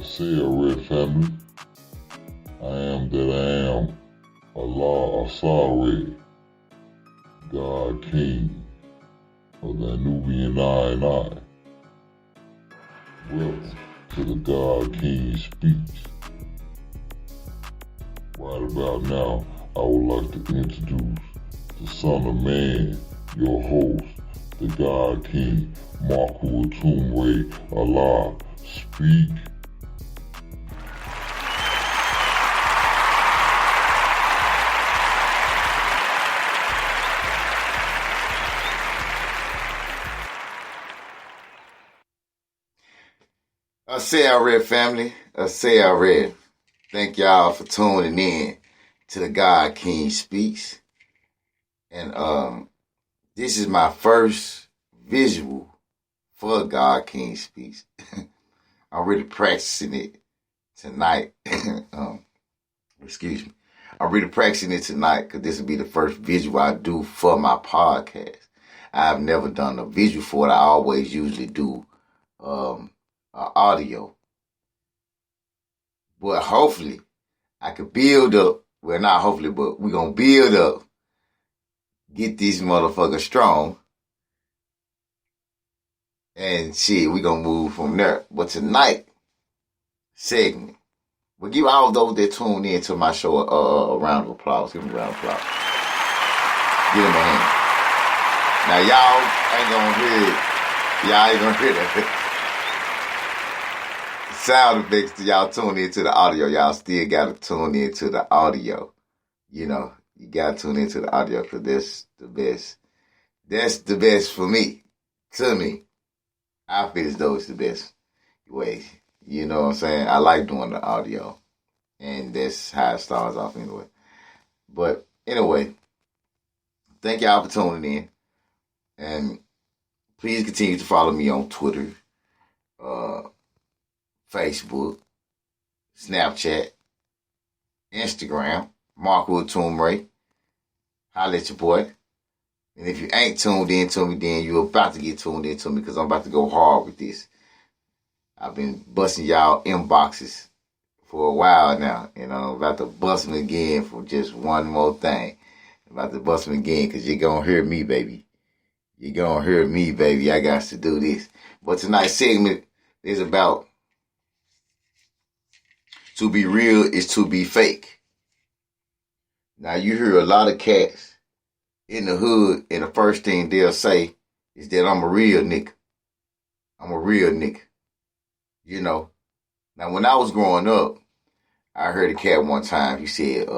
Say a red family. I am that I am. Allah Asare, God King of the Nubian I. Welcome to the God King speech. Right about now, I would like to introduce the Son of Man, your host, the God King, Marku Atumre Allah. Speak. Say I read family. Say I read. Thank y'all for tuning in to the God King Speaks. And this is my first visual for God King Speaks. I'm really practicing it tonight. Excuse me. I'm really practicing it tonight because this will be the first visual I do for my podcast. I've never done a visual for it. I always usually do audio. But hopefully I could build up. Well, not hopefully, but we're going to build up. Get these motherfuckers strong. And shit, we're going to move from there. But tonight, segment. We'll give all those that tune in to my show a round of applause. Give them a round of applause. Give them a hand. Now, y'all ain't going to hear it. Y'all ain't going to hear that. Sound effects to y'all tune into the audio. Y'all still got to tune into the audio. You know, you got to tune into the audio because that's the best. That's the best for me. To me. I feel as though it's the best way. You know what I'm saying? I like doing the audio. And that's how it starts off anyway. But anyway, thank y'all for tuning in. And please continue to follow me on Twitter, Facebook, Snapchat, Instagram, Markwood Toomray. Holla at your boy. And if you ain't tuned in to me, then you're about to get tuned in to me because I'm about to go hard with this. I've been busting y'all inboxes for a while now. And I'm about to bust them again for just one more thing. I'm about to bust them again because you're going to hear me, baby. You're going to hear me, baby. I got to do this. But tonight's segment is about to be real is to be fake. Now, you hear a lot of cats in the hood, and the first thing they'll say is that I'm a real nigga. I'm a real nigga. You know. Now, when I was growing up, I heard a cat one time. He said,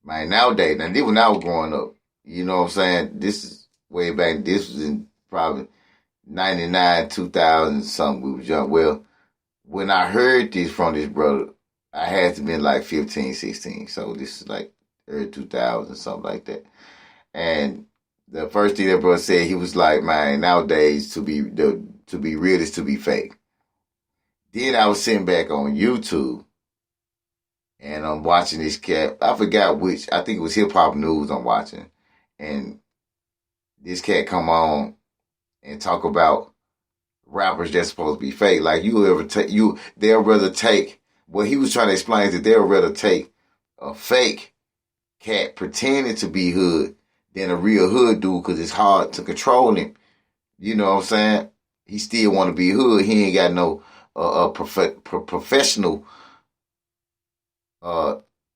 man, nowadays, now this when I was growing up, you know what I'm saying? This is way back. This was in probably 99, 2000, something. We was young. Well, when I heard this from this brother, I had to been like 15, 16. So this is like early 2000, something like that. And the first thing that brother said, he was like, man, nowadays to be real is to be fake. Then I was sitting back on YouTube and I'm watching this cat. I forgot which. I think it was Hip Hop News I'm watching. And this cat come on and talk about rappers that's supposed to be fake. Like they'll rather take, what he was trying to explain is that they'll rather take a fake cat pretending to be hood than a real hood dude because it's hard to control him. You know what I'm saying? He still want to be hood. He ain't got no professional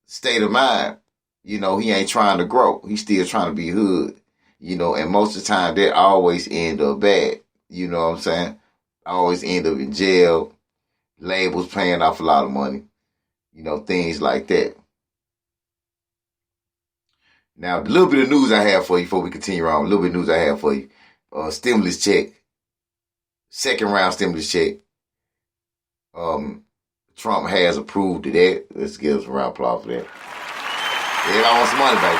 state of mind. You know, he ain't trying to grow. He's still trying to be hood. You know, and most of the time they always end up bad. You know what I'm saying? Always end up in jail. Labels paying off a lot of money. You know, things like that. Now, the little bit of news I have for you before we continue on, a little bit of news I have for you. Stimulus check. Second round stimulus check. Trump has approved of that. Let's give us a round of applause for that. Everybody wants some money, baby.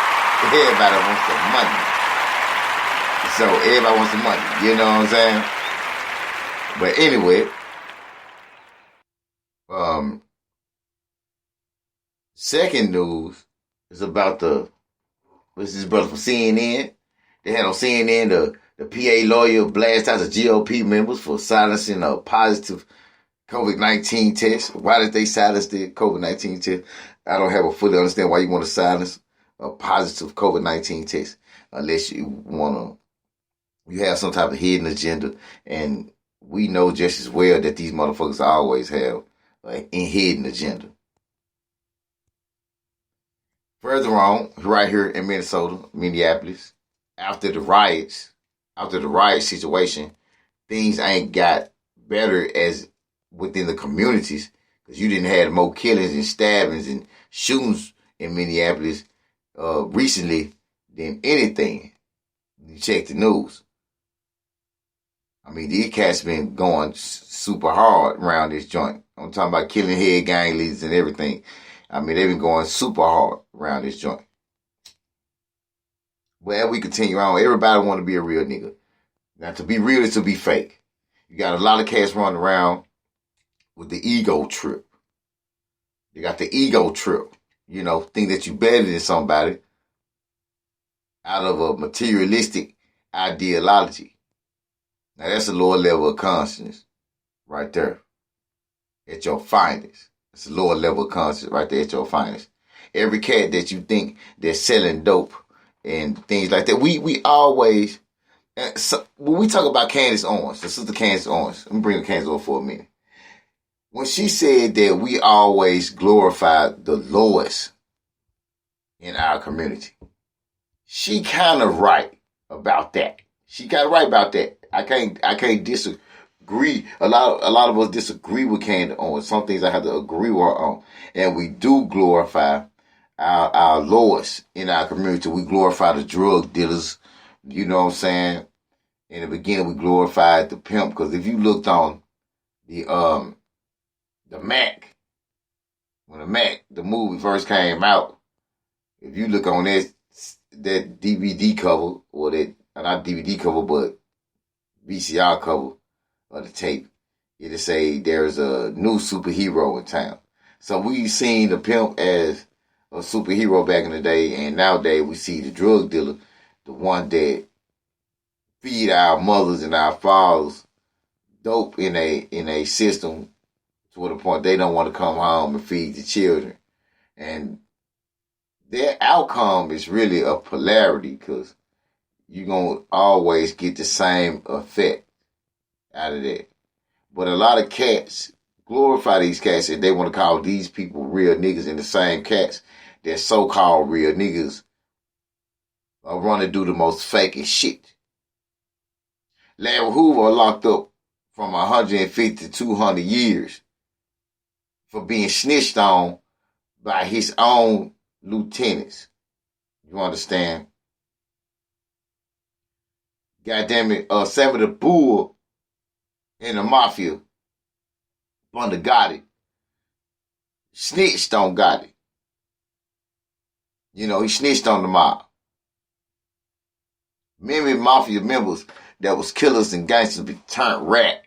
Everybody wants some money. So everybody wants some money. You know what I'm saying? But anyway, second news is about this is brother from CNN. They had on CNN the PA lawyer blast out the GOP members for silencing a positive COVID-19 test. Why did they silence the COVID-19 test? I don't have a fully understand why you want to silence a positive COVID-19 test unless you have some type of hidden agenda. And we know just as well that these motherfuckers always have a hidden agenda. Further on, right here in Minneapolis, after the riot situation, things ain't got better as within the communities because you didn't have more killings and stabbings and shootings in Minneapolis recently than anything. You check the news. I mean, these cats been going super hard around this joint. I'm talking about killing head gang leaders and everything. I mean, they've been going super hard around this joint. Well, we continue on. Everybody want to be a real nigga. Now, to be real is to be fake. You got a lot of cats running around with the ego trip. They got the ego trip. You know, think that you better than somebody out of a materialistic ideology. Now, that's a lower level of consciousness right there at your finest. It's a lower level of consciousness right there at your finest. Every cat that you think they're selling dope and things like that, we always, so when we talk about Candace Owens, the sister Candace Owens, let me bring Candace over for a minute. When she said that we always glorify the lowest in our community, she kind of right about that. She kind of right about that. I can't disagree. A lot of us disagree with Candace Owens. Some things I have to agree with her on. And we do glorify our lowest in our community. We glorify the drug dealers. You know what I'm saying? In the beginning, we glorified the pimp. Because if you looked on the Mac, when the Mac, the movie first came out, if you look on that DVD cover, or that, not DVD cover, but VCR cover of the tape, it'll say there's a new superhero in town. So we seen the pimp as a superhero back in the day, and nowadays we see the drug dealer, the one that feed our mothers and our fathers dope in a system to the point they don't want to come home and feed the children. And their outcome is really a polarity because you're going to always get the same effect out of that. But a lot of cats glorify these cats and they want to call these people real niggas, and the same cats that so-called real niggas are running to do the most fakest shit. Larry Hoover locked up from 150 to 200 years for being snitched on by his own lieutenants. You understand? Goddamn it, Senator Bull and the mafia under Gotti snitched on Gotti. You know, he snitched on the mob. Many mafia members that was killers and gangsters be turned rat.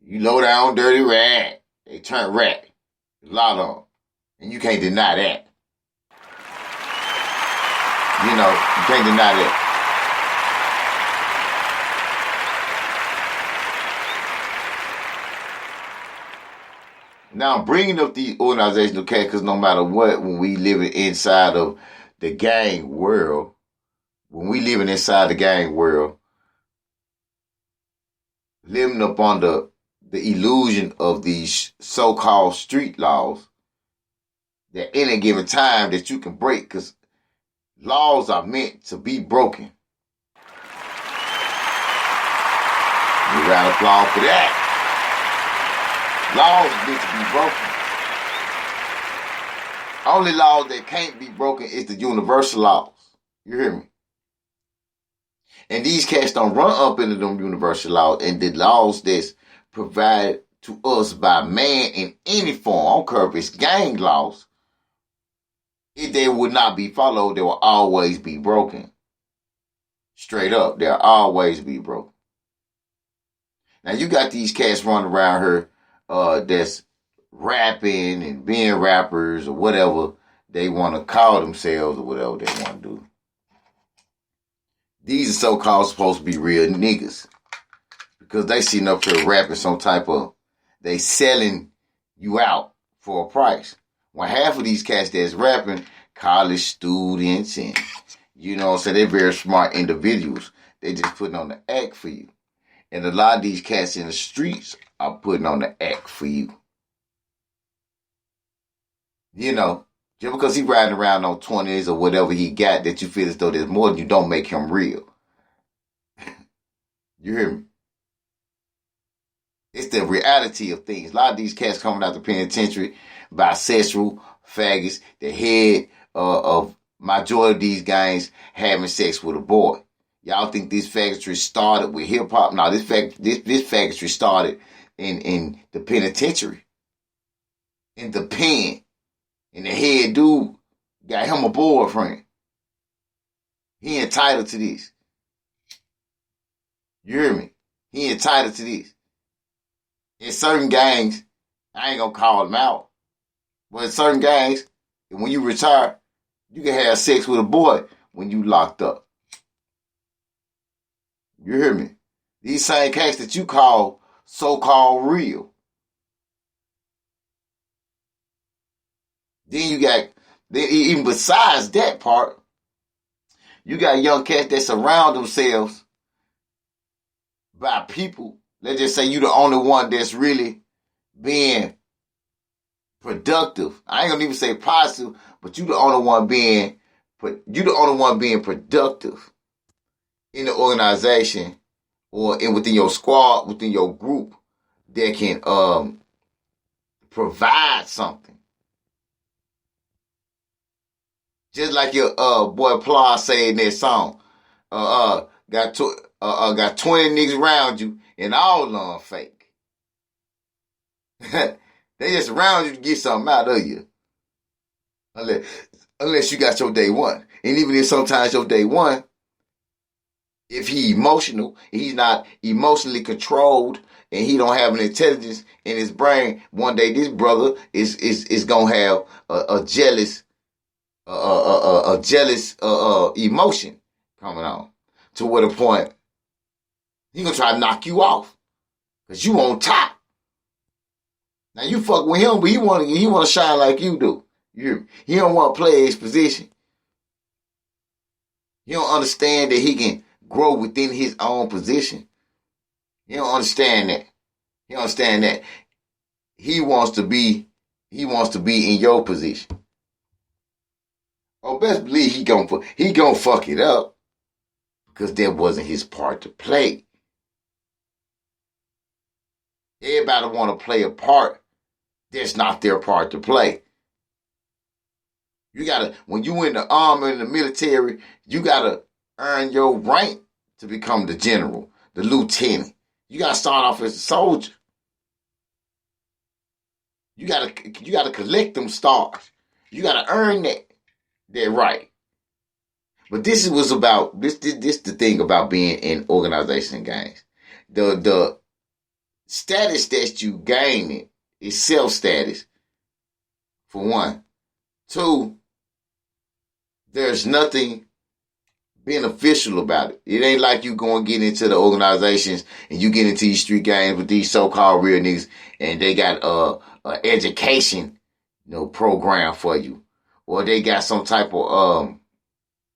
You low down dirty rat. They turned rat. A lot of them. And you can't deny that. You know, you can't deny that. Now, I'm bringing up the organizational cats because no matter what, when we living inside of the gang world, living up under the illusion of these so-called street laws, that any given time that you can break, because laws are meant to be broken. You round of applause for that. Laws are meant to be broken. Only laws that can't be broken is the universal laws. You hear me? And these cats don't run up into them universal laws and the laws that's provided to us by man in any form. I don't care if it's gang laws. If they would not be followed, they will always be broken. Straight up, they'll always be broken. Now you got these cats running around here that's rapping and being rappers or whatever they want to call themselves or whatever they want to do. These are so-called supposed to be real niggas because they sitting up here rapping some type of they selling you out for a price. When half of these cats that's rapping, college students and, so they're very smart individuals. They just putting on the act for you. And a lot of these cats in the streets are putting on the act for you. Just because he riding around on 20s or whatever he got that you feel as though there's more than you, don't make him real. You hear me? It's the reality of things. A lot of these cats coming out the penitentiary, bisexual, faggots, the head of majority of these gangs having sex with a boy. Y'all think this faggotry started with hip hop? No, this faggotry started in the penitentiary. In the pen. And the head dude got him a boyfriend. He entitled to this. You hear me? He entitled to this. In certain gangs, I ain't gonna call them out, but in certain gangs, when you retire, you can have sex with a boy when you locked up. You hear me? These same cats that you call so-called real. Then you got, even besides that part, you got young cats that surround themselves by people. Let's just say you the only one that's really being productive. I ain't gonna even say positive, but you the only one being productive in the organization or within your squad, within your group that can provide something. Just like your boy Pla say in that song, got 20 niggas around you and all of them fake. They just around you to get something out of you. Unless you got your day one. And even if sometimes your day one, if he emotional, he's not emotionally controlled and he don't have an intelligence in his brain, one day this brother is gonna have a jealous emotion coming on to what a point he gonna try to knock you off because you on top. Now you fuck with him, but he want to shine like you do. He don't want to play his position. He don't understand that he can grow within his own position. He don't understand that. He don't understand that. He wants to be in your position. Oh, best believe he gonna fuck it up because that wasn't his part to play. Everybody want to play a part that's not their part to play. You gotta, when you in the army, in the military, you gotta earn your rank to become the general, the lieutenant. You gotta start off as a soldier. You gotta collect them stars. You gotta earn that right. But this was about this the thing about being in organization and gangs. The status that you gain is self-status, for one. Two, there's nothing beneficial about it. It ain't like you going to get into the organizations and you get into these street gangs with these so-called real niggas and they got a education, program for you. Or they got some type of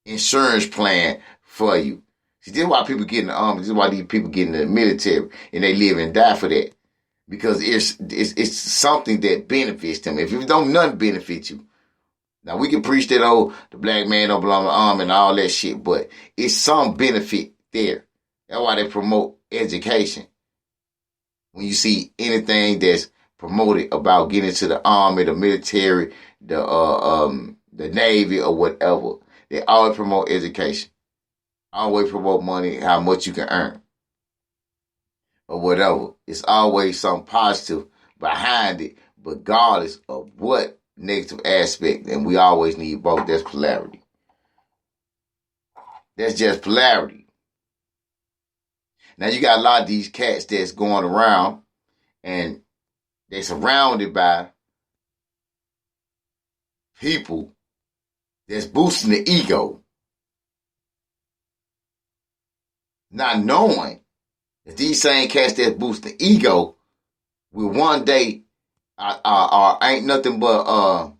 insurance plan for you. See, this is why people get in the army. This is why these people get in the military and they live and die for that. Because it's something that benefits them. If it don't nothing benefit you. Now we can preach that the black man don't belong in the army and all that shit, but it's some benefit there. That's why they promote education. When you see anything that's promoted about getting into the army, the military, the Navy or whatever, they always promote education. Always promote money, how much you can earn. Or whatever. It's always something positive behind it, regardless of what negative aspect. And we always need both. That's polarity. That's just polarity. Now you got a lot of these cats that's going around and they're surrounded by people that's boosting the ego. Not knowing that these same cats that boost the ego with one day ain't nothing but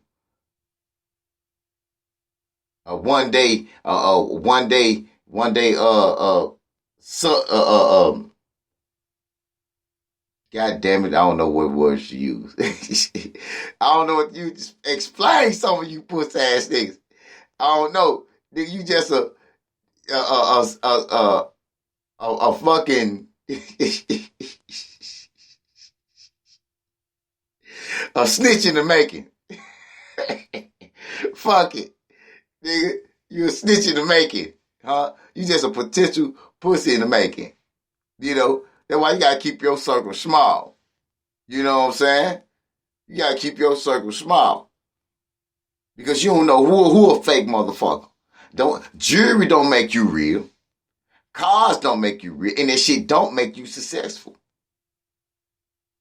one day so God damn it, I don't know what words to use. I don't know what you just explain some of you pussy ass niggas. I don't know. Nigga, you just a fucking a snitch in the making. Fuck it. Nigga, you a snitch in the making. Huh? You just a potential pussy in the making. You know, that's why you gotta keep your circle small. You know what I'm saying? You gotta keep your circle small. Because you don't know who a fake motherfucker. Jewelry don't make you real. Cars don't make you real. And that shit don't make you successful.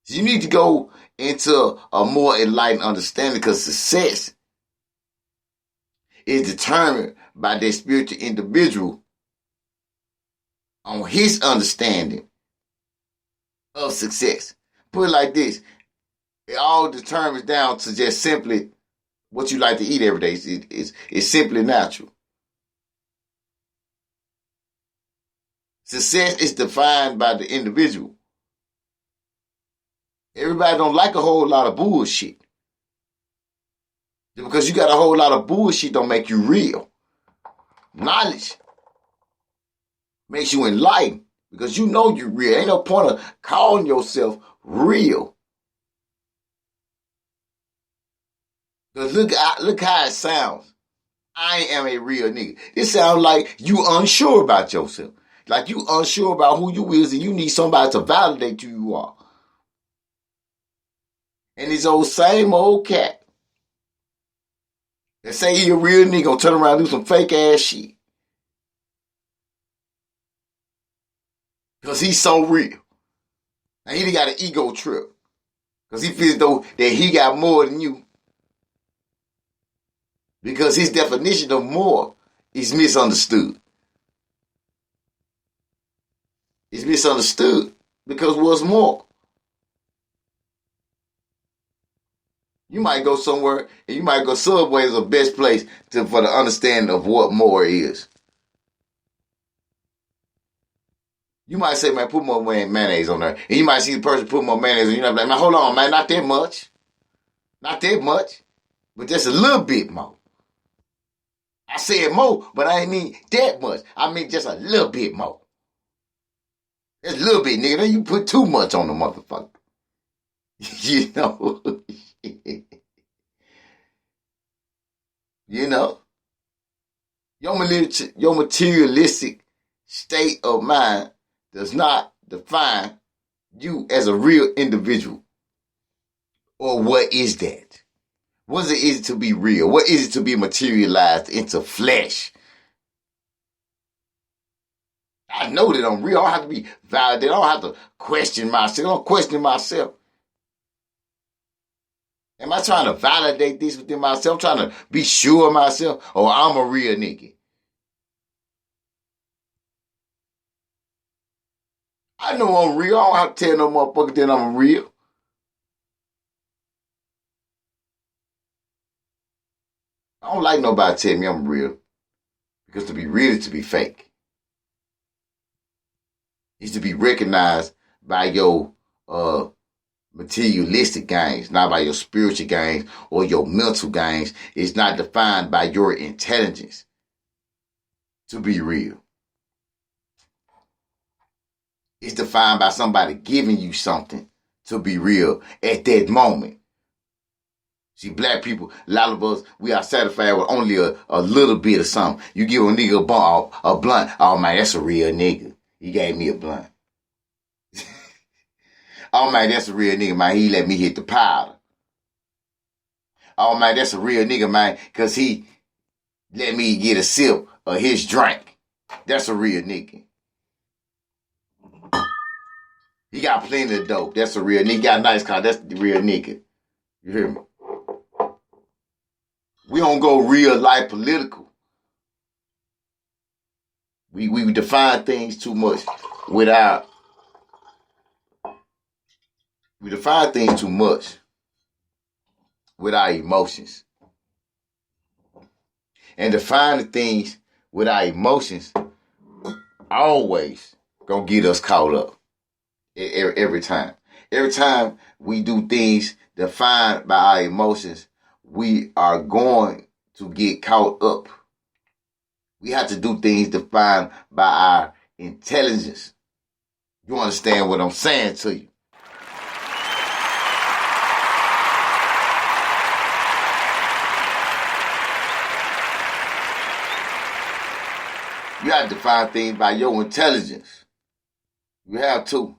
So you need to go into a more enlightened understanding because success is determined by that spiritual individual on his understanding of success. Put it like this. It all determines down to just simply what you like to eat every day. It's simply natural. Success is defined by the individual. Everybody don't like a whole lot of bullshit. Because you got a whole lot of bullshit don't make you real. Knowledge makes you enlightened because you know you're real. Ain't no point of calling yourself real. Because look how it sounds. I am a real nigga. It sounds like you unsure about yourself. Like you unsure about who you is and you need somebody to validate who you are. And this same old cat that say he a real nigga gonna turn around and do some fake ass shit. Because he's so real. And he got an ego trip. Because he feels though that he got more than you. Because his definition of more is misunderstood. It's misunderstood because what's more? You might go somewhere and you might go Subway is the best place for the understanding of what more is. You might say, man, put more mayonnaise on there. And you might see the person put more mayonnaise and you're like, man, hold on, man, not that much. Not that much. But just a little bit more. I said more, but I ain't mean that much. I mean just a little bit more. Just a little bit, nigga. Then you put too much on the motherfucker. You know? You know? Your materialistic state of mind does not define you as a real individual. Or what is that? What is it to be real? What is it to be materialized into flesh? I know that I'm real. I don't have to be validated. I don't have to question myself. I don't question myself. Am I trying to validate this within myself? I'm trying to be sure of myself? Or I'm a real nigga? I know I'm real. I don't have to tell no motherfucker that I'm real. I don't like nobody telling me I'm real. Because to be real is to be fake. It's to be recognized by your materialistic gains, not by your spiritual gains or your mental gains. It's not defined by your intelligence to be real. It's defined by somebody giving you something to be real at that moment. See, black people, a lot of us, we are satisfied with only a little bit of something. You give a nigga a blunt, oh man, that's a real nigga. He gave me a blunt. Oh man, that's a real nigga, man. He let me hit the powder. Oh man, that's a real nigga, man, because he let me get a sip of his drink. That's a real nigga. He got plenty of dope. That's a real nigga. He got a nice car. That's the real nigga. You hear me? We don't go real life political. We define things too much without We define things too much with our emotions. And defining things with our emotions always gonna get us caught up every time. Every time we do things defined by our emotions, we are going to get caught up. We have to do things defined by our intelligence. You understand what I'm saying to you? You have to define things by your intelligence. You have to.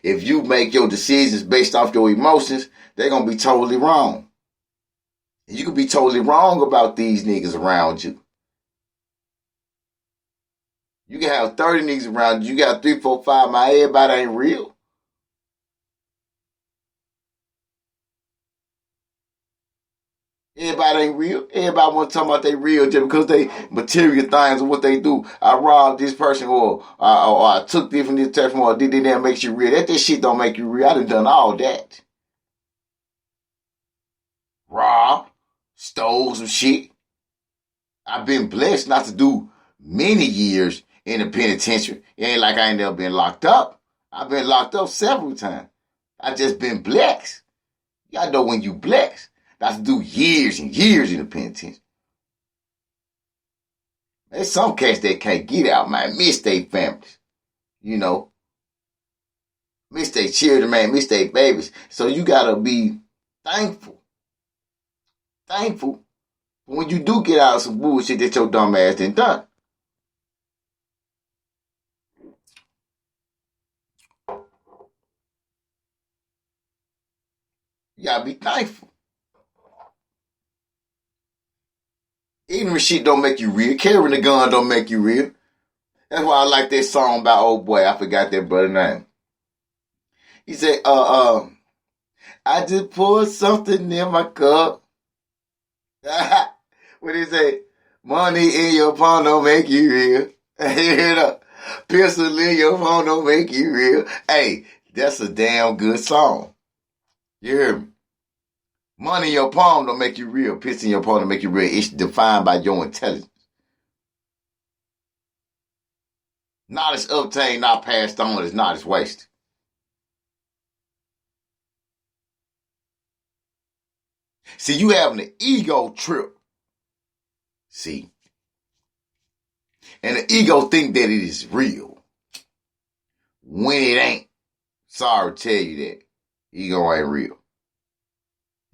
If you make your decisions based off your emotions, they're going to be totally wrong. And you could be totally wrong about these niggas around you. You can have 30 niggas around you. You got 3, 4, 5. My everybody ain't real. Everybody ain't real. Everybody want to talk about they real just because they material things and what they do. I robbed this person or I took this from this person or did that makes you real. That shit don't make you real. I done all that. Robbed, stole some shit. I've been blessed not to do many years in the penitentiary. It ain't like I ain't never been locked up. I've been locked up several times. I just been blessed. Y'all know when you blessed. Got to do years and years in the penitentiary. There's some cats that can't get out, man. Miss their families. You know. Miss their children, man. Miss their babies. So you got to be thankful. Thankful when you do get out of some bullshit that your dumb ass done done. You got to be thankful. Even when shit don't make you real, carrying the gun don't make you real. That's why I like that song by old boy. I forgot that brother's name. He said, I just poured something in my cup. What he say? Money in your phone don't make you real. You hear that? Pistol in your phone don't make you real. Hey, that's a damn good song. You hear me? Money in your palm don't make you real. Piss in your palm don't make you real. It's defined by your intelligence. Knowledge obtained, not passed on, is knowledge wasted. See, you having an ego trip. See. And the ego think that it is real. When it ain't. Sorry to tell you that. Ego ain't real.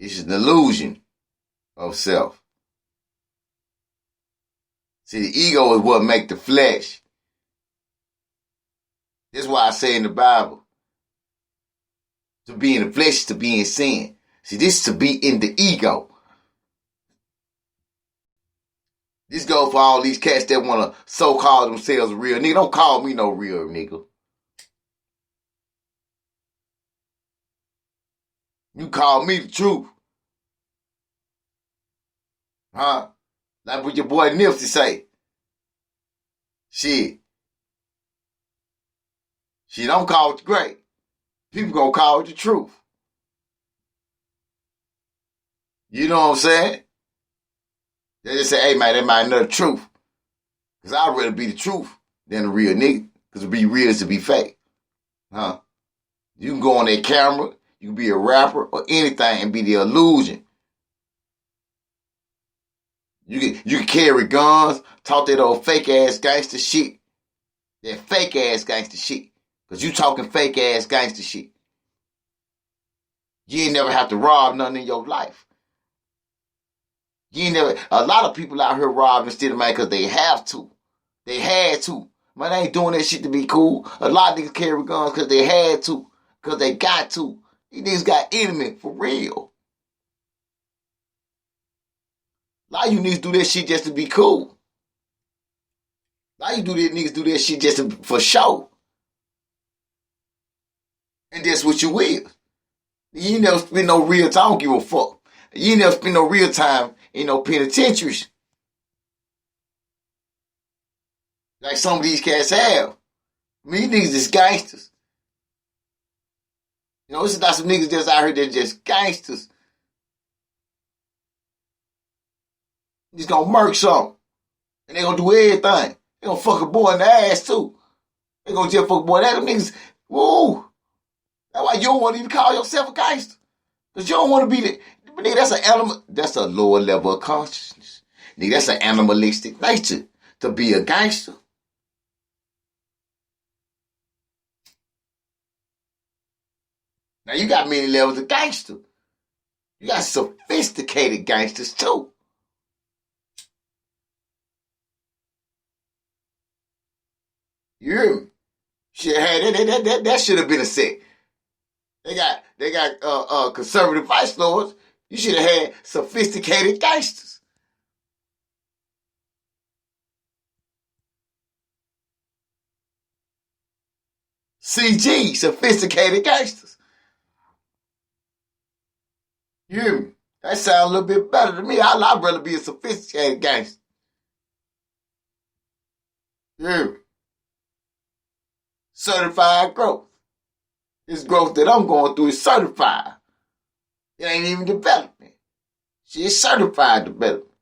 It's an illusion of self. See, the ego is what make the flesh. That's why I say in the Bible, to be in the flesh is to be in sin. See, this is to be in the ego. This goes for all these cats that want to so-call themselves real. Nigga, don't call me no real nigga. You call me the truth. Huh? Like what your boy Nipsey say. Shit. She don't call it great. People gonna call it the truth. You know what I'm saying? They just say, hey man, that might know the truth. Cause I'd rather be the truth than a real nigga. Cause to be real is to be fake. Huh? You can go on that camera, you can be a rapper or anything and be the illusion. You can carry guns, talk that old fake ass gangster shit. That fake ass gangster shit. Cause you talking fake ass gangster shit. You ain't never have to rob nothing in your life. You ain't never. A lot of people out here robbing instead of man because they have to. They had to. Man, they ain't doing that shit to be cool. A lot of niggas carry guns because they had to. Because they got to. These niggas got enemy for real. A lot of you niggas do that shit just to be cool. A lot of you niggas do that shit just for show. And that's what you will. You ain't never spend no real time. I don't give a fuck. You ain't never spend no real time in no penitentiaries. Like some of these cats have. I mean, these niggas is gangsters. You know, it's not some niggas that's out here that just gangsters. Just gonna murk something. And they gonna do everything. They gonna fuck a boy in the ass too. They gonna just fuck a boy. That them niggas, woo. That's why you don't want to even call yourself a gangster. Because you don't want to be the, nigga, that's an animal, that's a lower level of consciousness. Nigga, that's an animalistic nature to be a gangster. Now you got many levels of gangster. You got sophisticated gangsters too. You hear me? Shit, hey, that should have been a set. They got conservative vice lords. You should have had sophisticated gangsters. CG, sophisticated gangsters. You hear me? That sounds a little bit better to me. I'd rather be a sophisticated gangster. You hear me? Certified growth. This growth that I'm going through is certified. It ain't even development. She's certified development.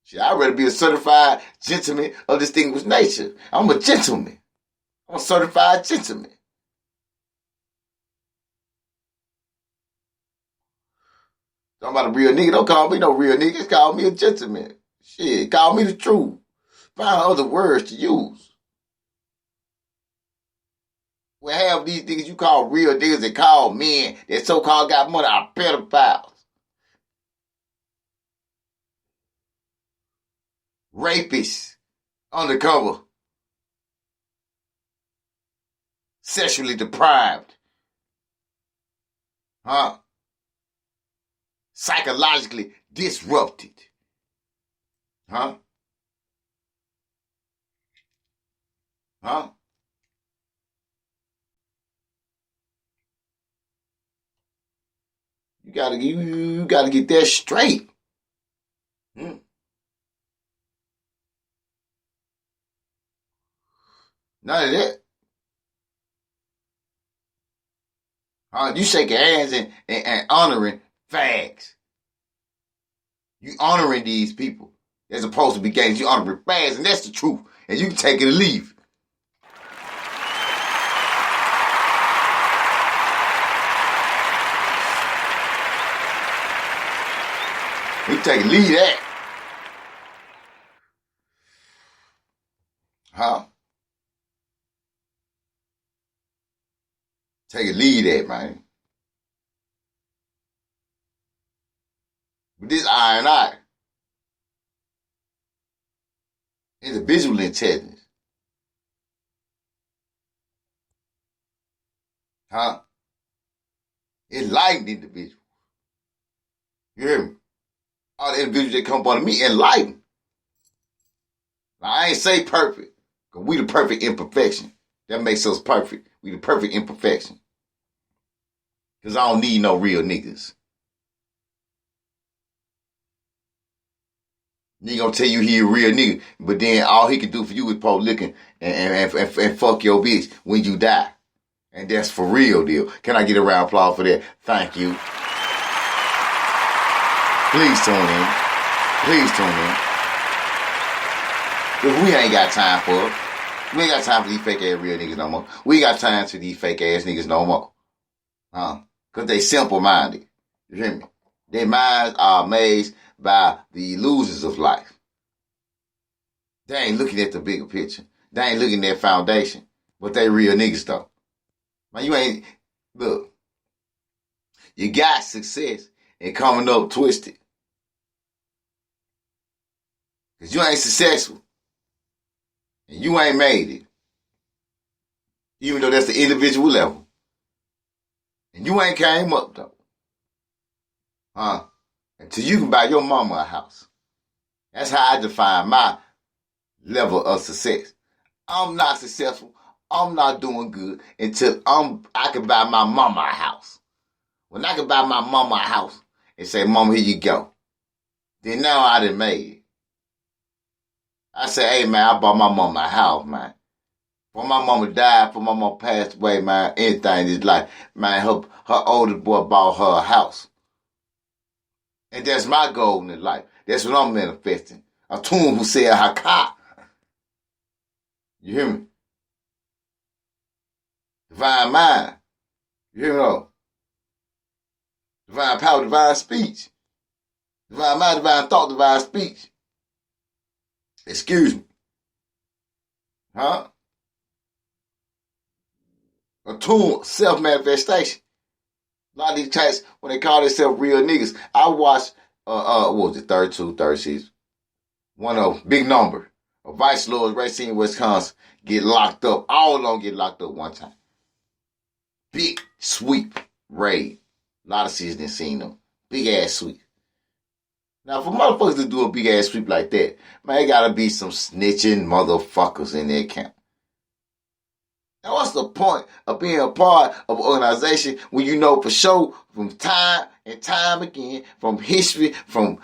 Shit, I'd rather be a certified gentleman of distinguished nature. I'm a gentleman. I'm a certified gentleman. Talking about a real nigga. Don't call me no real nigga. Call me a gentleman. Shit, call me the truth. Find other words to use. We have these niggas you call real niggas that call men that so-called got money are pedophiles. Rapists. Undercover. Sexually deprived. Huh? Psychologically disrupted. Huh? Huh? You gotta get that straight. Hmm. None of that. You shaking hands and honoring fags. You honoring these people as opposed to be gangs. You honoring fags, and that's the truth. And you can take it or leave. You take it, leave that. Huh? Take it, leave that, man. But this I and I, individual intelligence. Huh? Enlightened individuals. You hear me? All the individuals that come up under me, enlightened. Now, I ain't say perfect, because we the perfect imperfection. That makes us perfect. We the perfect imperfection. Because I don't need no real niggas. Nigga gonna tell you he a real nigga, but then all he can do for you is probably looking and fuck your bitch when you die. And that's for real deal. Can I get a round of applause for that? Thank you. Please tune in. Please tune in. Because we ain't got time for it. We ain't got time for these fake ass real niggas no more. We ain't got time for these fake ass niggas no more. Because they simple minded. You hear me? Their minds are amazed by the illusions of life. They ain't looking at the bigger picture. They ain't looking at foundation. But they real niggas though. Man, you ain't, look. You got success and coming up twisted. Because you ain't successful. And you ain't made it. Even though that's the individual level. And you ain't came up though. Until you can buy your mama a house. That's how I define my level of success. I'm not successful. I'm not doing good until I can buy my mama a house. When I can buy my mama a house and say, Mama, here you go. Then now I done made it. I say, hey man, I bought my mama a house, man. Before my mama died, before my mama passed away, man, anything in his life, man, her oldest boy bought her a house. And that's my goal in life. That's what I'm manifesting. A tune who said Haka. You hear me? Divine mind. You hear me though? Divine power, divine speech. Divine mind, divine thought, divine speech. Excuse me. Huh? A tool, self-manifestation. A lot of these cats, when they call themselves real niggas, I watched, what was it, third season? One of them, big number. A Vice Lords, Racine, Wisconsin, get locked up. All of them get locked up one time. Big sweep raid. A lot of seasons didn't seen them. Big ass sweep. Now, for motherfuckers to do a big ass sweep like that, man, there gotta be some snitching motherfuckers in their camp. Now, what's the point of being a part of an organization when you know for sure from time and time again, from history, from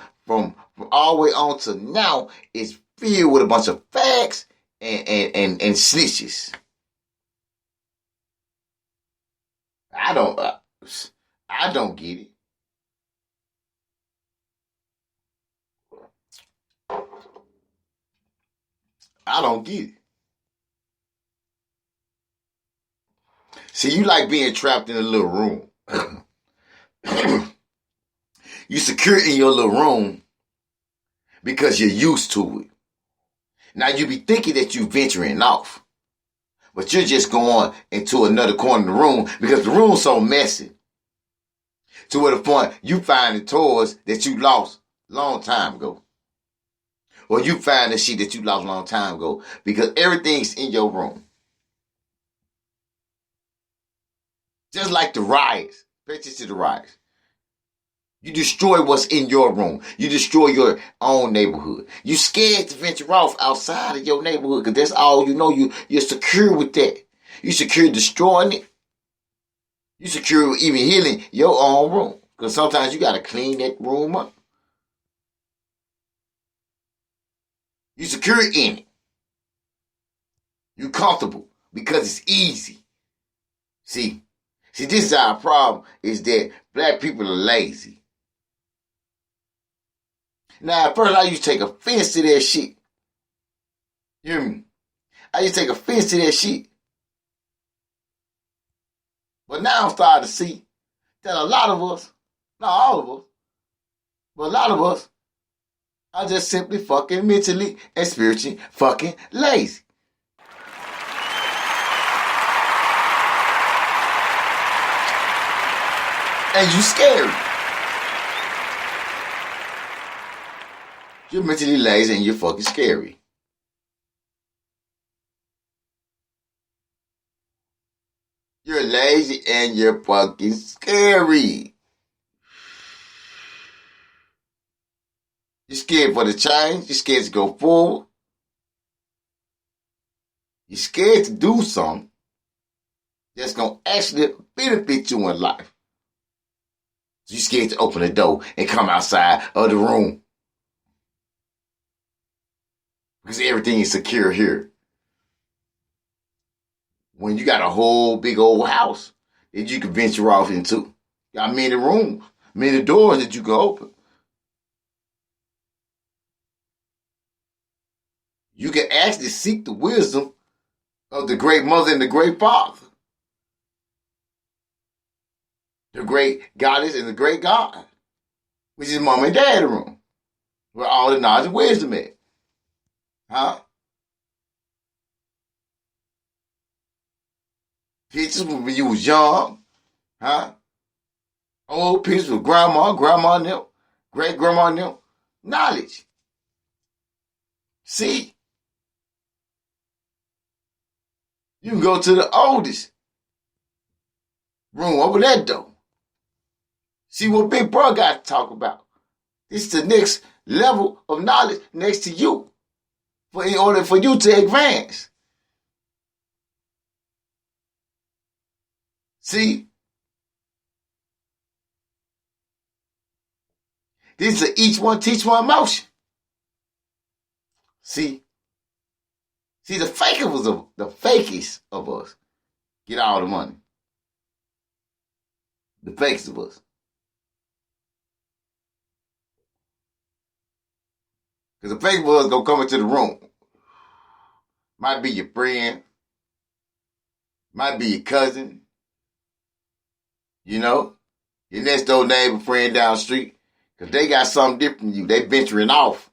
all the way on to now, it's filled with a bunch of facts and snitches. I don't get it. I don't get it. See, you like being trapped in a little room. You secure in your little room because you're used to it. Now you be thinking that you venturing off, but you're just going into another corner of the room because the room's so messy. To where the point you find the toys that you lost long time ago. Or you find the shit that you lost a long time ago because everything's in your room. Just like the riots. Pay attention to the riots. You destroy what's in your room. You destroy your own neighborhood. You scared to venture off outside of your neighborhood because that's all you know. You're secure with that. You secure destroying it. You secure even healing your own room. Because sometimes you got to clean that room up. You secure in it. You comfortable because it's easy. See, this is our problem, is that black people are lazy. Now, at first, I used to take offense to that shit. You hear me? I used to take offense to that shit. But now I'm starting to see that a lot of us, not all of us, but a lot of us are just simply fucking mentally and spiritually fucking lazy. And you scary. You're mentally lazy and you're fucking scary. You're lazy and you're fucking scary. You're scared for the change. You're scared to go forward. You're scared to do something that's going to actually benefit you in life. So you're scared to open the door and come outside of the room. Because everything is secure here. When you got a whole big old house that you can venture off into. Got many rooms, many doors that you can open. You can actually seek the wisdom of the great mother and the great father. The great goddess and the great God. Which is mom and dad's room. Where all the knowledge and wisdom is. Huh? Pictures when you was young. Huh? Old pictures with grandma and them, great grandma and them. Knowledge. See? You can go to the oldest room over that door. See what Big Bro got to talk about. This is the next level of knowledge next to you. In order for you to advance. See? This is a each one teach one motion. See? See, the fakest of us get all the money. The fakest of us. Because the fake was gonna come into the room. Might be your friend. Might be your cousin. You know? Your next door neighbor, friend down the street. Because they got something different from you. They venturing off.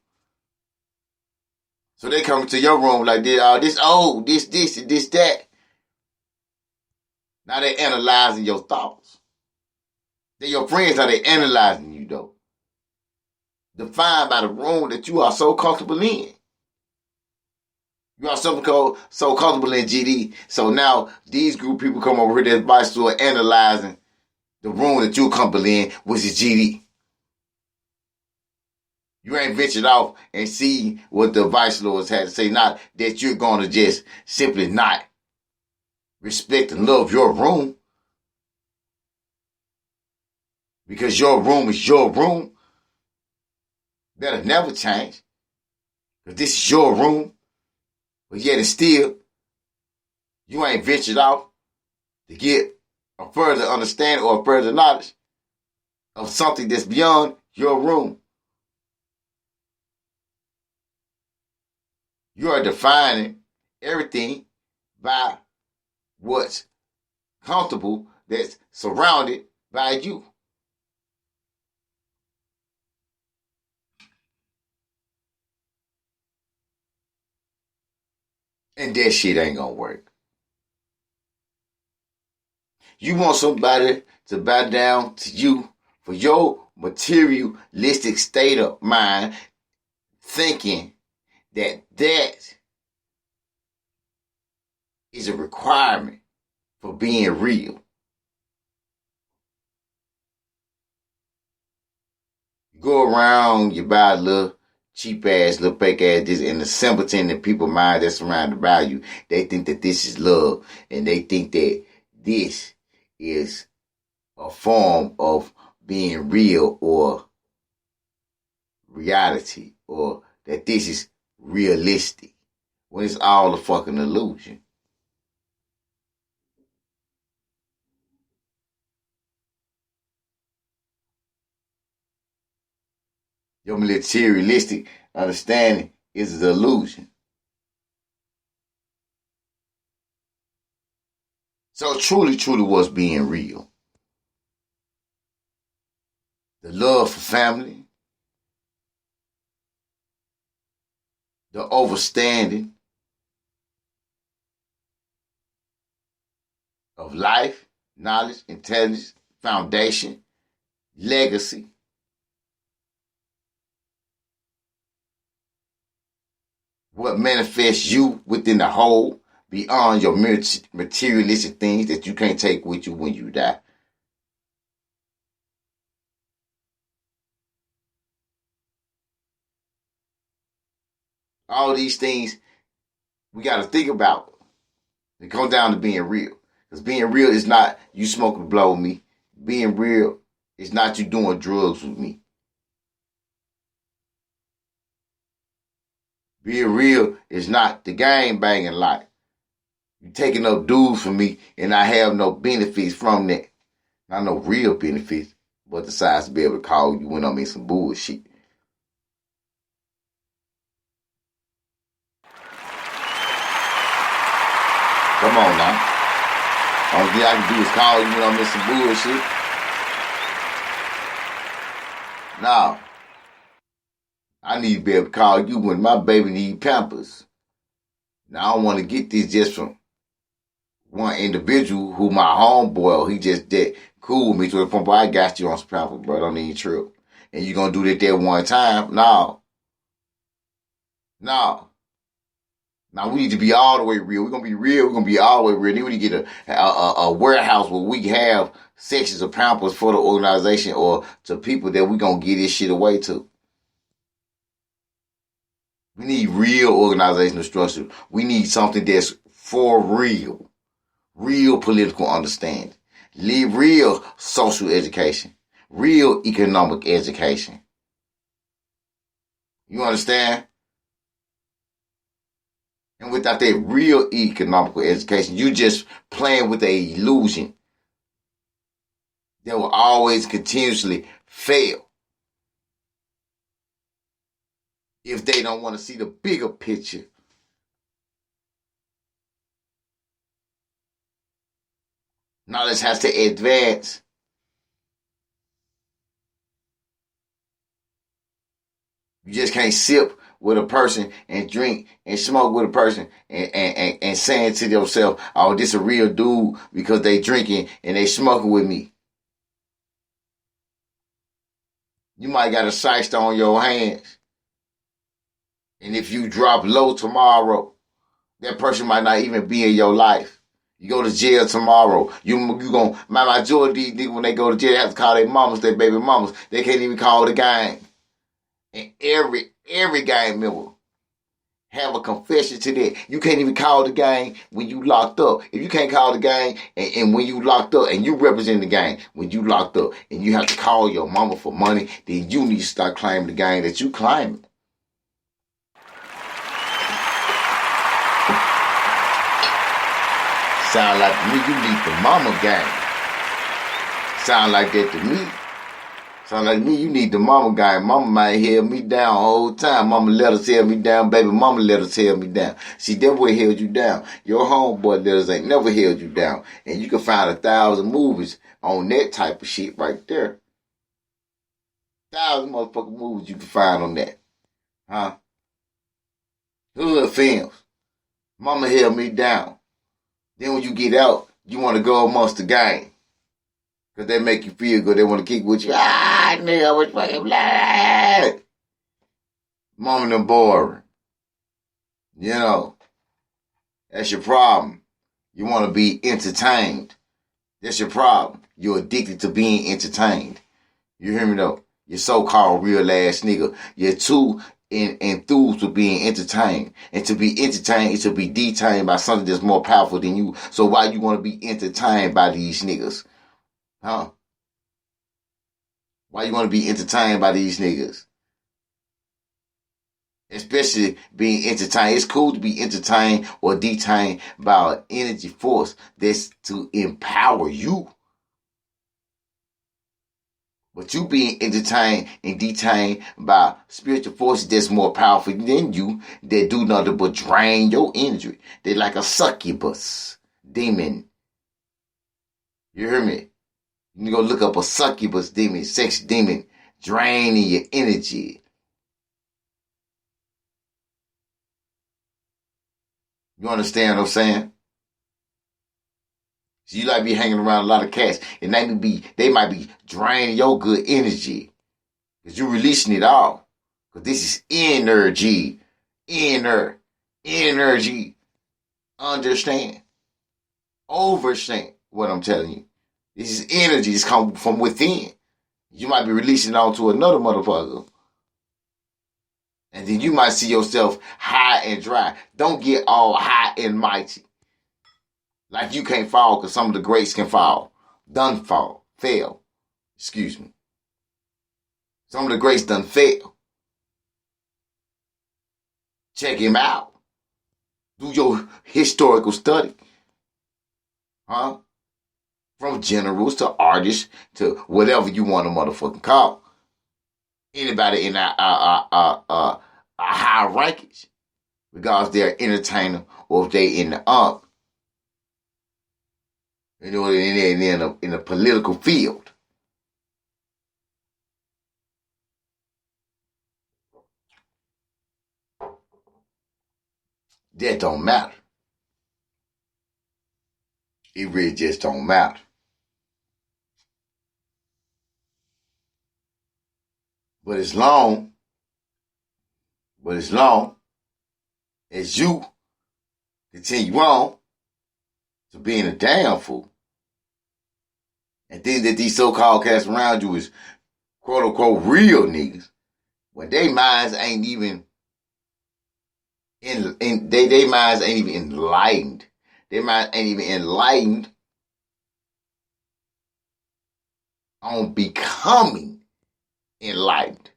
So they come to your room like this, this, that. Now they analyzing your thoughts. They're your friends, how they analyzing you though. Defined by the room that you are so comfortable in. You are so comfortable in GD. So now these group of people come over here to the advice store analyzing the room that you're comfortable in, which is GD. You ain't ventured off and see what the vice lords had to say. Not that you're going to just simply not respect and love your room. Because your room is your room. That'll never change. Because this is your room. But yet and still, you ain't ventured off to get a further understanding or a further knowledge of something that's beyond your room. You are defining everything by what's comfortable that's surrounded by you. And that shit ain't gonna work. You want somebody to bow down to you for your materialistic state of mind, thinking that is a requirement for being real. You go around, you buy a little cheap ass, little fake ass, this, and the simpleton in people's mind that's surrounded by you, they think that this is love, and they think that this is a form of being real or reality, or that this is realistic, when it's all a fucking illusion. Your materialistic understanding is an illusion. So truly what's being real? The love for family, the overstanding of life, knowledge, intelligence, foundation, legacy. What manifests you within the whole, beyond your materialistic things that you can't take with you when you die. All these things we got to think about. It comes down to being real. Because being real is not you smoking a blow with me. Being real is not you doing drugs with me. Being real is not the gang banging life. You taking up dudes from me and I have no benefits from that. Not no real benefits, but the size to be able to call you when I'm in some bullshit. Come on now. All I can do is call you when I'm in some bullshit. Now, I need to be able to call you when my baby need Pampers. Now, I don't want to get this just from one individual who my homeboy, he just that cool with me to the point where I got you on some Pampers, bro. Don't need trip. And you gonna do that one time? No. Now we need to be all the way real. We're gonna be real. We're gonna be all the way real. Then we need to get a warehouse where we have sections of Pampers for the organization or to people that we gonna get this shit away to. We need real organizational structure. We need something that's for real. Real political understanding. Real social education. Real economic education. You understand? And without that real economical education, you just playing with an illusion that will always continuously fail if they don't want to see the bigger picture. Knowledge has to advance. You just can't sip with a person and drink and smoke with a person and saying to yourself, oh, this a real dude because they drinking and they smoking with me. You might got a shyster on your hands. And if you drop low tomorrow, that person might not even be in your life. You go to jail tomorrow. You gonna my majority of these niggas when they go to jail, they have to call their mamas, their baby mamas. They can't even call the gang. And every gang member have a confession to that. You can't even call the gang when you locked up. If you can't call the gang and when you locked up and you represent the gang when you locked up and you have to call your mama for money, then you need to start claiming the gang that you claiming. Sound like to me, you need the mama gang. Sound like that to me. Sound like me, you need the mama gang. Mama might held me down the whole time. Mama let us held me down, baby. Mama let us held me down. See, that what held you down. Your homeboy letters ain't never held you down. And you can find 1,000 movies on that type of shit right there. 1,000 motherfucking movies you can find on that. Huh? Hood films. Mama held me down. Then when you get out, you want to go amongst the gang. Because they make you feel good. They want to kick with you. Ah, nigga, I was fucking black. Mama them boring. You know, that's your problem. You want to be entertained. That's your problem. You're addicted to being entertained. You hear me though? You're so-called real ass nigga. You're too enthused with being entertained. And to be entertained is to be detained by something that's more powerful than you. So why you want to be entertained by these niggas? Huh? Why you want to be entertained by these niggas? Especially being entertained. It's cool to be entertained or detained by an energy force that's to empower you. But you being entertained and detained by spiritual forces that's more powerful than you, that do nothing but drain your energy. They're like a succubus demon. You hear me? You can go look up a succubus demon, sex demon, draining your energy. You understand what I'm saying? So you like be hanging around a lot of cats, and they might be draining your good energy. Because you're releasing it all. Because this is energy. Energy. Understand? Overstand what I'm telling you. This is energy. It's come from within. You might be releasing it onto another motherfucker. And then you might see yourself high and dry. Don't get all high and mighty. Like you can't fall because some of the greats can fall. Done fall. Fail. Excuse me. Some of the greats done fail. Check him out. Do your historical study. Huh? From generals to artists to whatever you want to motherfucking call. Anybody in our high rankings. Regardless they're entertainer or if they in the you know, in a political field. That don't matter. It really just don't matter. But as long as you continue on to being a damn fool and think that these so-called cats around you is quote-unquote real niggas, when they minds ain't even they minds ain't even enlightened. Their minds ain't even enlightened on becoming enlightened.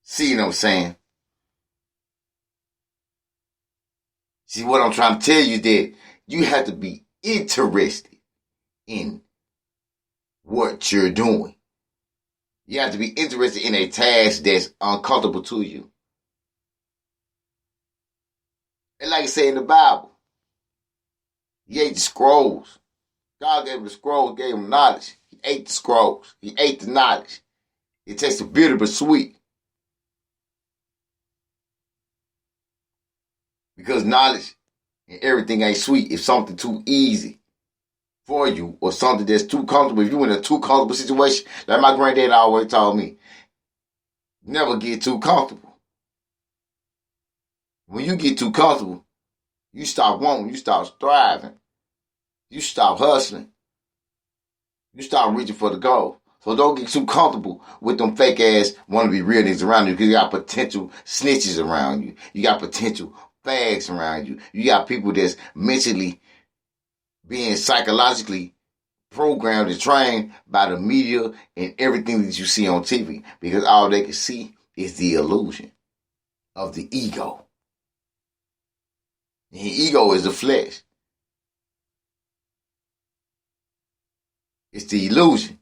See what I'm saying? See, what I'm trying to tell you is that you have to be interested in what you're doing. You have to be interested in a task that's uncomfortable to you. And like I say in the Bible, he ate the scrolls. God gave him the scrolls, gave him knowledge. He ate the scrolls. He ate the knowledge. It tasted bitter but sweet. Because knowledge and everything ain't sweet if something too easy for you or something that's too comfortable. If you're in a too comfortable situation, like my granddad always told me, never get too comfortable. When you get too comfortable, you stop wanting, you stop striving, you stop hustling, you stop reaching for the goal. So don't get too comfortable with them fake ass want to be real niggas around you because you got potential snitches around you. You got potential fags around you. You got people that's mentally being psychologically programmed and trained by the media and everything that you see on TV because all they can see is the illusion of the ego. And ego is the flesh. It's the illusion.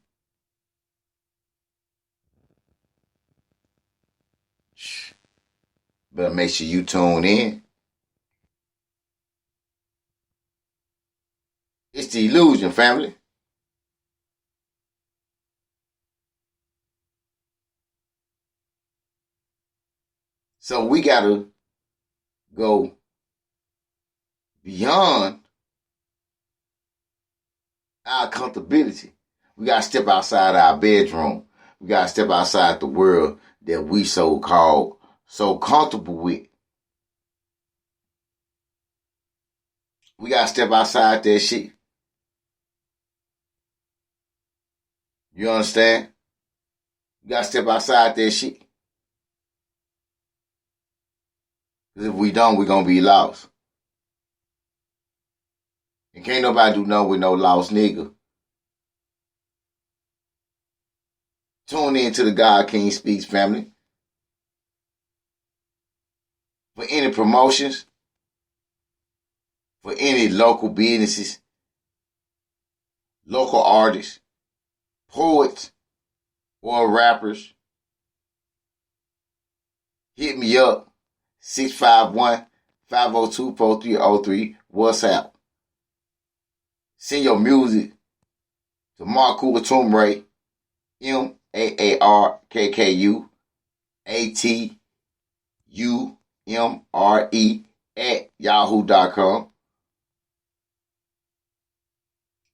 Better make sure you tune in. It's the illusion, family. So we gotta go beyond our comfortability. We gotta step outside our bedroom. We gotta step outside the world that we so comfortable with. We gotta step outside that shit. You understand? We gotta step outside that shit. Because if we don't, we're gonna be lost. And can't nobody do nothing with no lost nigga. Tune in to the God King Speaks family. For any promotions, for any local businesses, local artists, poets, or rappers, hit me up, 651-502-4303, WhatsApp. Send your music to Marku Atumre, MAARKKUATUMRE @yahoo.com.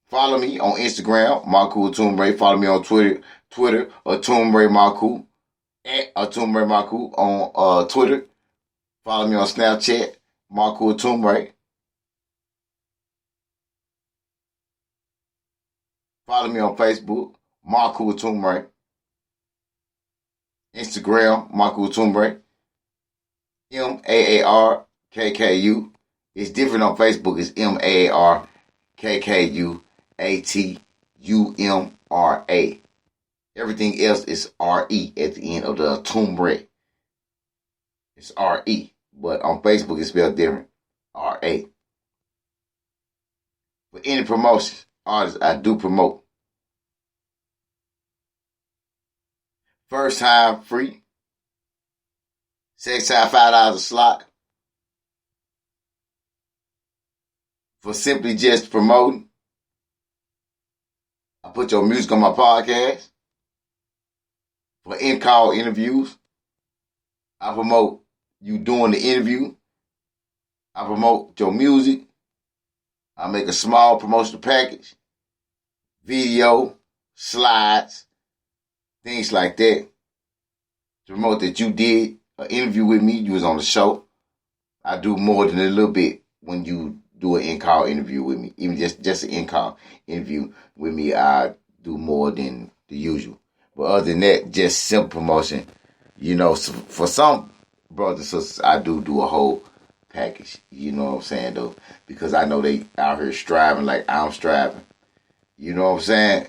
Follow me on Instagram, Marku Atumre. Follow me on Twitter, Atumre Marku, @Atumre Marku on Twitter. Follow me on Snapchat, Marku Atumre. Follow me on Facebook, Marku Atumre. Instagram, Marku Atumre. MAARKKU. It's different on Facebook. It's MAARKKUATUMRA. Everything else is RE at the end of the Atumre. It's RE. But on Facebook, it's spelled different. RA. For any promotions, artists I do promote. First time free. Second time $5 a slot. For simply just promoting. I put your music on my podcast. For in-call interviews. I promote you doing the interview. I promote your music. I make a small promotional package. Video, slides, things like that. To promote that you did an interview with me, you was on the show. I do more than a little bit when you do an in-call interview with me. Even just an in-call interview with me, I do more than the usual. But other than that, just simple promotion. You know, for some brothers and sisters, I do a whole package. You know what I'm saying, though? Because I know they out here striving like I'm striving. You know what I'm saying?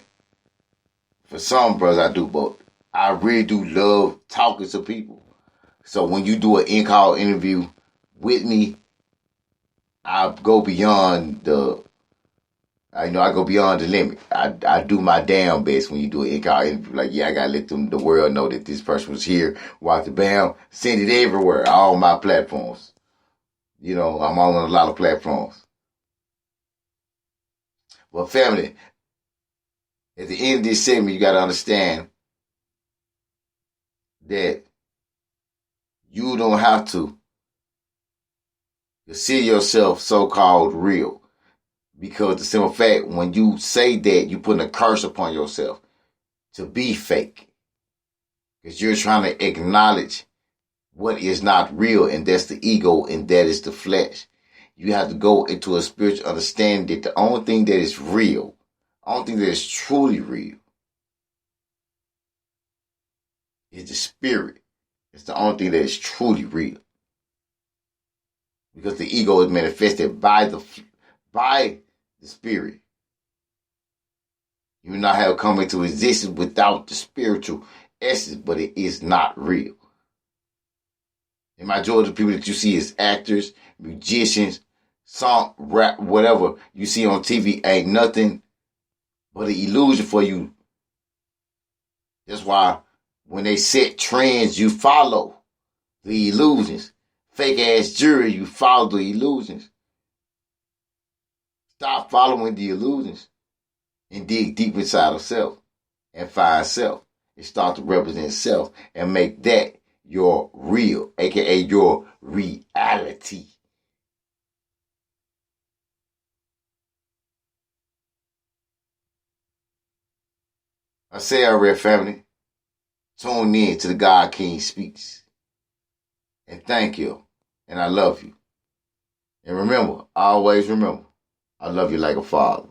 For some brothers, I do, but I really do love talking to people. So when you do an in-call interview with me, I go beyond the I go beyond the limit. I do my damn best when you do it. Like, yeah, I gotta let the world know that this person was here. Watch the bam, send it everywhere, all my platforms. I'm on a lot of platforms. But family, at the end of this segment, you gotta understand that you don't have to consider yourself so-called real. Because the simple fact, when you say that, you're putting a curse upon yourself to be fake. Because you're trying to acknowledge what is not real, and that's the ego, and that is the flesh. You have to go into a spiritual understanding that the only thing that is real, the only thing that is truly real, is the spirit. It's the only thing that is truly real. Because the ego is manifested by the spirit. You will not have come into existence without the spiritual essence, but it is not real. The majority of the people that you see as actors, musicians, song, rap, whatever you see on TV ain't nothing but an illusion for you. That's why when they set trends, you follow the illusions. Fake ass jewelry, you follow the illusions. Stop following the illusions and dig deep inside of self and find self and start to represent self and make that your real, aka your reality. I say already, family, tune in to the God King Speaks. And thank you. And I love you. And remember, always remember, I love you like a father.